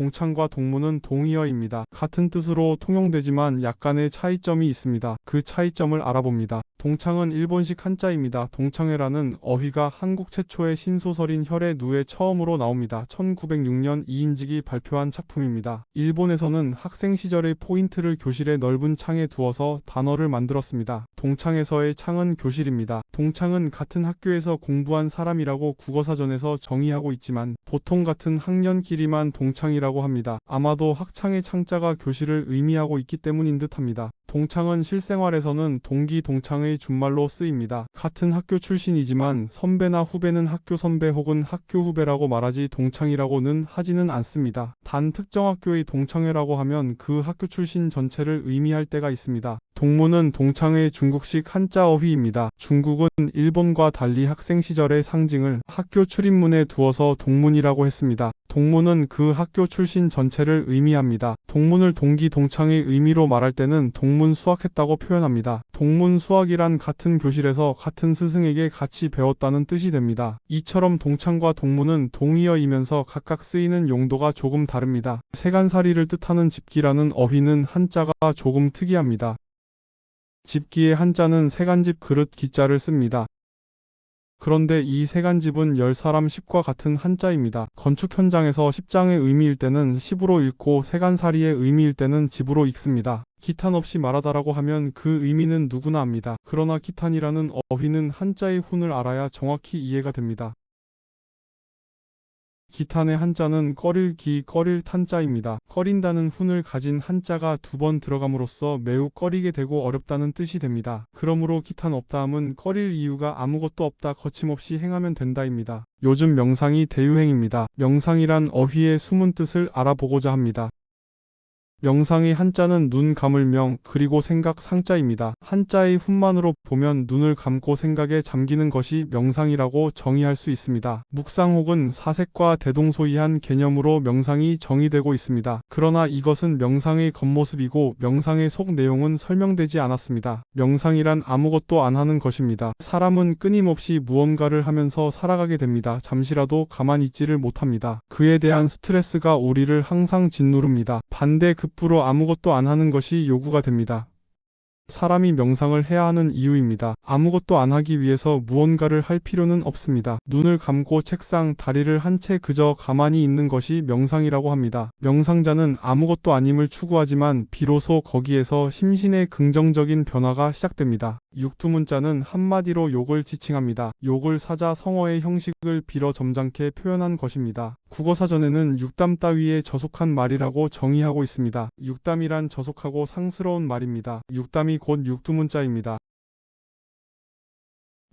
동창과 동문은 동의어입니다. 같은 뜻으로 통용되지만 약간의 차이점이 있습니다. 그 차이점을 알아봅니다. 동창은 일본식 한자입니다. 동창회라는 어휘가 한국 최초의 신소설인 혈의 누에 처음으로 나옵니다. 1906년 이인직이 발표한 작품입니다. 일본에서는 학생 시절의 포인트를 교실의 넓은 창에 두어서 단어를 만들었습니다. 동창에서의 창은 교실입니다. 동창은 같은 학교에서 공부한 사람이라고 국어사전에서 정의하고 있지만 보통 같은 학년끼리만 동창이라고 합니다. 아마도 학창의 창자가 교실을 의미하고 있기 때문인 듯합니다. 동창은 실생활에서는 동기 동창의 준말로 쓰입니다. 같은 학교 출신이지만 선배나 후배는 학교 선배 혹은 학교 후배라고 말하지 동창이라고는 하지는 않습니다. 단 특정 학교의 동창회라고 하면 그 학교 출신 전체를 의미할 때가 있습니다. 동문은 동창의 중국식 한자 어휘입니다. 중국은 일본과 달리 학생 시절의 상징을 학교 출입문에 두어서 동문이라고 했습니다. 동문은 그 학교 출신 전체를 의미합니다. 동문을 동기 동창의 의미로 말할 때는 동문 수학했다고 표현합니다. 동문 수학이란 같은 교실에서 같은 스승에게 같이 배웠다는 뜻이 됩니다. 이처럼 동창과 동문은 동의어이면서 각각 쓰이는 용도가 조금 다릅니다. 세간살이를 뜻하는 집기라는 어휘는 한자가 조금 특이합니다. 집기의 한자는 세간집 그릇 기자를 씁니다. 그런데 이 세간집은 10사람 10과 같은 한자입니다. 건축 현장에서 십장의 의미일 때는 십으로 읽고 세간살이의 의미일 때는 집으로 읽습니다. 기탄 없이 말하다라고 하면 그 의미는 누구나 압니다. 그러나 기탄이라는 어휘는 한자의 훈을 알아야 정확히 이해가 됩니다. 기탄의 한자는 꺼릴 탄자입니다. 꺼린다는 훈을 가진 한자가 두 번 들어감으로써 매우 꺼리게 되고 어렵다는 뜻이 됩니다. 그러므로 기탄 없다함은 꺼릴 이유가 아무것도 없다 거침없이 행하면 된다입니다. 요즘 명상이 대유행입니다. 명상이란 어휘의 숨은 뜻을 알아보고자 합니다. 명상의 한자는 눈 감을 명 그리고 생각 상자입니다. 한자의 훈만으로 보면 눈을 감고 생각에 잠기는 것이 명상이라고 정의할 수 있습니다. 묵상 혹은 사색과 대동소이한 개념으로 명상이 정의되고 있습니다. 그러나 이것은 명상의 겉모습이고 명상의 속 내용은 설명되지 않았습니다. 명상이란 아무것도 안 하는 것입니다. 사람은 끊임없이 무언가를 하면서 살아가게 됩니다. 잠시라도 가만히 있지를 못합니다. 그에 대한 스트레스가 우리를 항상 짓누릅니다. 반대 급부로 아무것도 안 하는 것이 요구가 됩니다. 사람이 명상을 해야 하는 이유입니다. 아무것도 안 하기 위해서 무언가를 할 필요는 없습니다. 눈을 감고 책상, 다리를 한 채 그저 가만히 있는 것이 명상이라고 합니다. 명상자는 아무것도 아님을 추구하지만 비로소 거기에서 심신의 긍정적인 변화가 시작됩니다. 육두문자는 한마디로 욕을 지칭합니다. 욕을 사자 성어의 형식을 빌어 점잖게 표현한 것입니다. 국어사전에는 육담 따위에 저속한 말이라고 정의하고 있습니다. 육담이란 저속하고 상스러운 말입니다. 육담이 곧 육두문자입니다.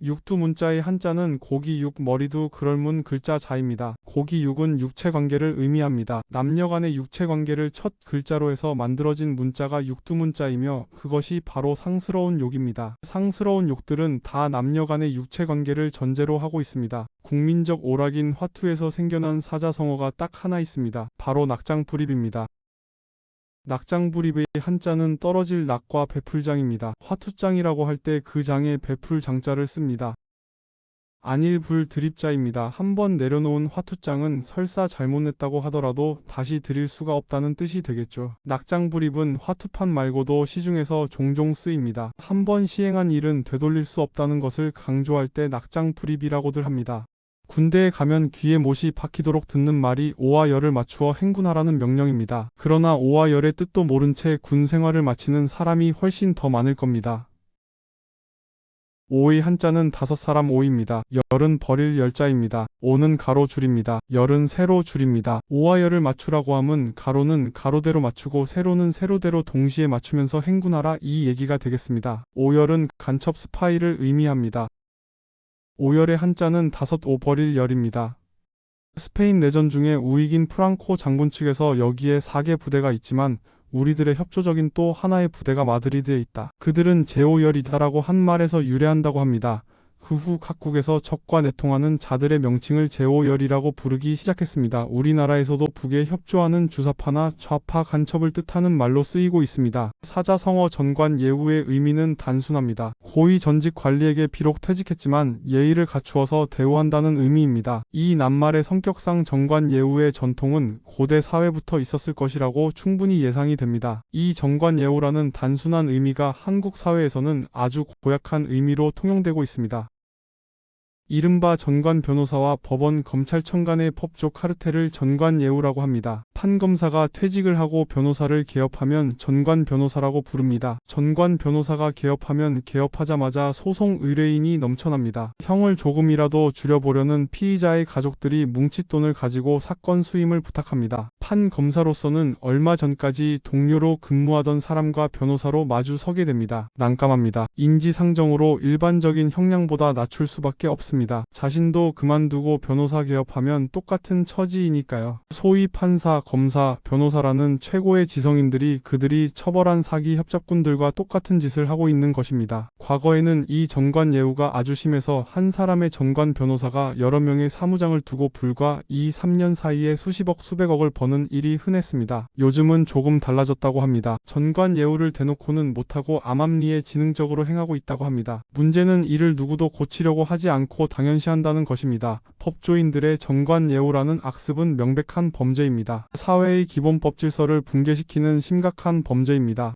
육두문자의 한자는 고기육 머리두 그럴문 글자 자입니다. 고기육은 육체관계를 의미합니다. 남녀간의 육체관계를 첫 글자로 해서 만들어진 문자가 육두문자이며 그것이 바로 상스러운 욕입니다. 상스러운 욕들은 다 남녀간의 육체관계를 전제로 하고 있습니다. 국민적 오락인 화투에서 생겨난 사자성어가 딱 하나 있습니다. 바로 낙장불입입니다. 낙장불입의 한자는 떨어질 낙과 베풀장입니다. 화투장이라고 할 때 그 장에 베풀장자를 씁니다. 안일불 드립자입니다. 한번 내려놓은 화투장은 설사 잘못 냈다고 하더라도 다시 드릴 수가 없다는 뜻이 되겠죠. 낙장불입은 화투판 말고도 시중에서 종종 쓰입니다. 한번 시행한 일은 되돌릴 수 없다는 것을 강조할 때 낙장불입이라고들 합니다. 군대에 가면 귀에 못이 박히도록 듣는 말이 오와 열을 맞추어 행군하라는 명령입니다. 그러나 오와 열의 뜻도 모른 채 군 생활을 마치는 사람이 훨씬 더 많을 겁니다. 오의 한자는 5사람 오입니다. 열은 버릴 열자입니다. 오는 가로 줄입니다. 열은 세로 줄입니다. 오와 열을 맞추라고 함은 가로는 가로대로 맞추고 세로는 세로대로 동시에 맞추면서 행군하라 이 얘기가 되겠습니다. 오열은 간첩 스파이를 의미합니다. 오열의 한자는 5오 버릴 열입니다. 스페인 내전 중에 우익인 프랑코 장군 측에서 여기에 4개 부대가 있지만 우리들의 협조적인 또 하나의 부대가 마드리드에 있다. 그들은 제5열이다라고 한 말에서 유래한다고 합니다. 그 후 각국에서 적과 내통하는 자들의 명칭을 제오열이라고 부르기 시작했습니다. 우리나라에서도 북에 협조하는 주사파나 좌파 간첩을 뜻하는 말로 쓰이고 있습니다. 사자성어 전관예우의 의미는 단순합니다. 고위 전직 관리에게 비록 퇴직했지만 예의를 갖추어서 대우한다는 의미입니다. 이 낱말의 성격상 전관예우의 전통은 고대 사회부터 있었을 것이라고 충분히 예상이 됩니다. 이 전관예우라는 단순한 의미가 한국 사회에서는 아주 고약한 의미로 통용되고 있습니다. 이른바 전관 변호사와 법원 검찰청 간의 법조 카르텔을 전관예우라고 합니다. 판검사가 퇴직을 하고 변호사를 개업하면 전관 변호사라고 부릅니다. 전관 변호사가 개업하면 개업하자마자 소송 의뢰인이 넘쳐납니다. 형을 조금이라도 줄여보려는 피의자의 가족들이 뭉칫돈을 가지고 사건 수임을 부탁합니다. 판검사로서는 얼마 전까지 동료로 근무하던 사람과 변호사로 마주 서게 됩니다. 난감합니다. 인지상정으로 일반적인 형량보다 낮출 수밖에 없습니다. 자신도 그만두고 변호사 개업하면 똑같은 처지이니까요. 소위 판사, 검사, 변호사라는 최고의 지성인들이 그들이 처벌한 사기 협잡꾼들과 똑같은 짓을 하고 있는 것입니다. 과거에는 이 전관예우가 아주 심해서 한 사람의 전관 변호사가 여러 명의 사무장을 두고 불과 2, 3년 사이에 수십억, 수백억을 버는 일이 흔했습니다. 요즘은 조금 달라졌다고 합니다. 전관예우를 대놓고는 못하고 암암리에 지능적으로 행하고 있다고 합니다. 문제는 이를 누구도 고치려고 하지 않고 당연시한다는 것입니다. 법조인들의 전관예우라는 악습은 명백한 범죄입니다. 사회의 기본 법질서를 붕괴시키는 심각한 범죄입니다.